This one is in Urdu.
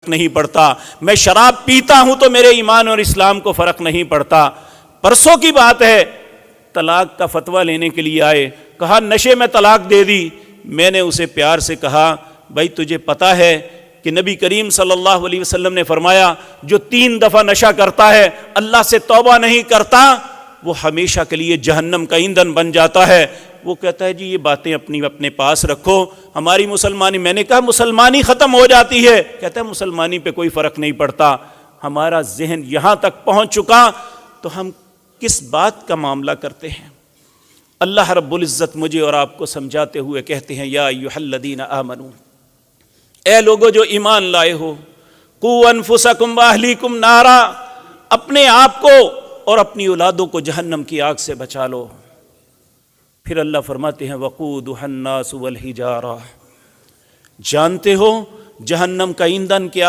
نہیں پڑتا، میں شراب پیتا ہوں تو میرے ایمان اور اسلام کو فرق نہیں پڑتا۔ پرسوں کی بات ہے، طلاق کا فتویٰ لینے کے لیے آئے، کہا نشے میں طلاق دے دی۔ میں نے اسے پیار سے کہا بھائی تجھے پتا ہے کہ نبی کریم صلی اللہ علیہ وسلم نے فرمایا جو 3 دفعہ نشہ کرتا ہے اللہ سے توبہ نہیں کرتا وہ ہمیشہ کے لیے جہنم کا ایندھن بن جاتا ہے۔ وہ کہتا ہے جی یہ باتیں اپنے پاس رکھو، ہماری مسلمانی۔ میں نے کہا مسلمانی ختم ہو جاتی ہے؟ کہتا ہے مسلمانی پہ کوئی فرق نہیں پڑتا۔ ہمارا ذہن یہاں تک پہنچ چکا تو ہم کس بات کا معاملہ کرتے ہیں؟ اللہ رب العزت مجھے اور آپ کو سمجھاتے ہوئے کہتے ہیں یا ایھا الذین آمنو، اے لوگو جو ایمان لائے ہو، قوا انفسکم واہلیکم نارا، اپنے آپ کو اور اپنی اولادوں کو جہنم کی آگ سے بچا لو۔ پھر اللہ فرماتے ہیں وقودھا الناس والحجارہ، جانتے ہو جہنم کا ایندھن کیا